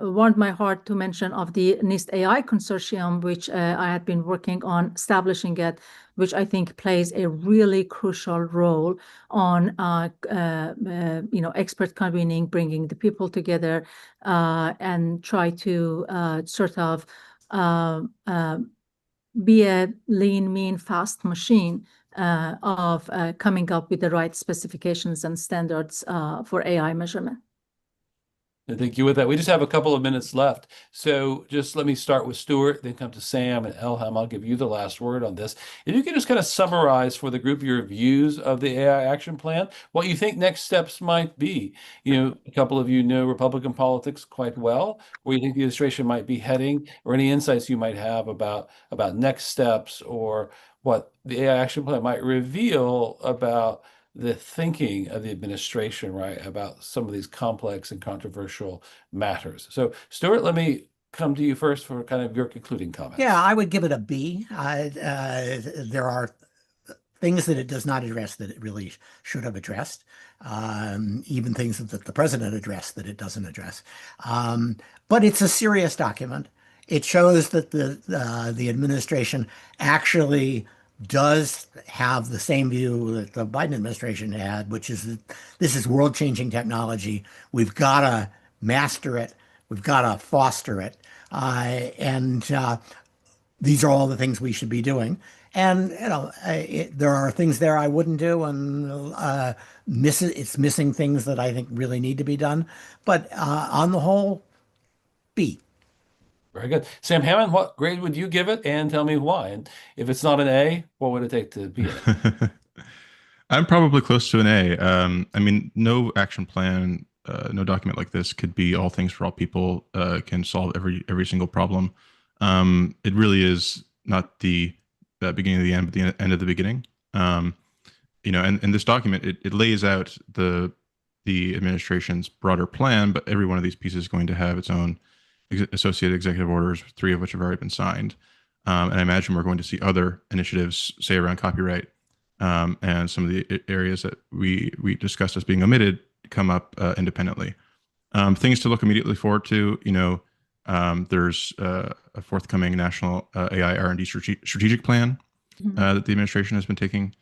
warmed my heart to mention of the NIST AI consortium, which I had been working on establishing it, which I think plays a really crucial role on expert convening, bringing the people together, and try to sort of be a lean, mean, fast machine of coming up with the right specifications and standards for AI measurement. Thank you with that. We just have a couple of minutes left. So just let me start with Stewart, then come to Sam and Elham. I'll give you the last word on this. If you could just kind of summarize for the group your views of the AI action plan, what you think next steps might be. A couple of you know Republican politics quite well, where you think the administration might be heading, or any insights you might have about next steps or what the AI action plan might reveal about the thinking of the administration, right, about some of these complex and controversial matters. So, Stewart, let me come to you first for kind of your concluding comments. Yeah, I would give it a B. There are things that it does not address that it really should have addressed, even things that the president addressed that it doesn't address. But it's a serious document. It shows that the administration actually does have the same view that the Biden administration had, which is that this is world-changing technology. We've got to master it. We've got to foster it. These are all the things we should be doing. And, there are things there I wouldn't do, and it's missing things that I think really need to be done. But on the whole, B. Very good. Sam Hammond, what grade would you give it? And tell me why. And if it's not an A, what would it take to be an A? I'm probably close to an A. I mean, no action plan, no document like this could be all things for all people, can solve every single problem. It really is not the beginning of the end, but the end of the beginning. And this document, it lays out the administration's broader plan, but every one of these pieces is going to have its own associated executive orders, 3 of which have already been signed. And I imagine we're going to see other initiatives, say around copyright, and some of the areas that we discussed as being omitted come up independently. Things to look immediately forward to, there's a forthcoming national AI R&D strategic plan that the administration has been taking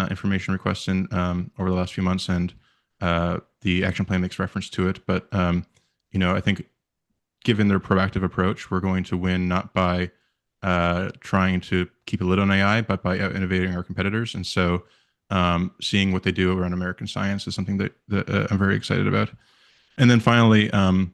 information requests in over the last few months, and the action plan makes reference to it. But I think given their proactive approach, we're going to win not by trying to keep a lid on AI, but by out innovating our competitors. And so seeing what they do around American science is something that I'm very excited about. And then finally, going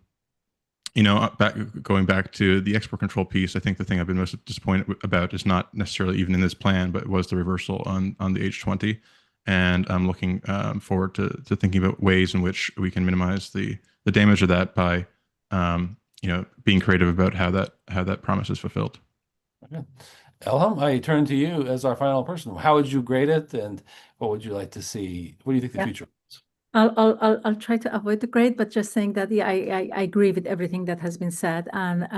back to the export control piece, I think the thing I've been most disappointed about is not necessarily even in this plan, but was the reversal on the H-20. And I'm looking forward to thinking about ways in which we can minimize the damage of that by being creative about how that promise is fulfilled. Okay. Elham, I turn to you as our final person. How would you grade it, and what would you like to see? What do you think the future is? I'll try to avoid the grade, but just saying that yeah, I agree with everything that has been said, and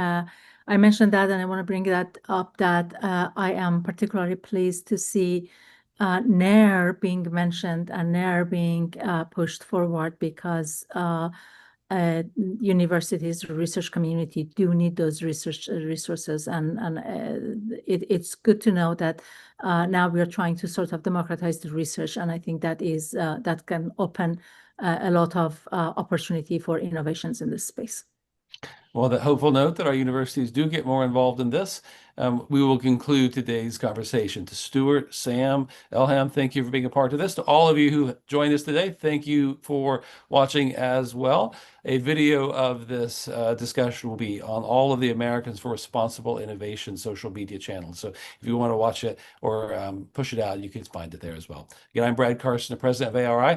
I mentioned that, and I want to bring that up that I am particularly pleased to see NAIR being mentioned and NAIR being pushed forward because universities, research community do need those research resources, and it's good to know that now we are trying to sort of democratize the research, and I think that is that can open a lot of opportunity for innovations in this space. Well, that hopeful note that our universities do get more involved in this, we will conclude today's conversation. To Stewart, Sam, Elham, thank you for being a part of this. To all of you who joined us today, thank you for watching as well. A video of this discussion will be on all of the Americans for Responsible Innovation social media channels. So if you want to watch it or push it out, you can find it there as well. Again, I'm Brad Carson, the president of ARI.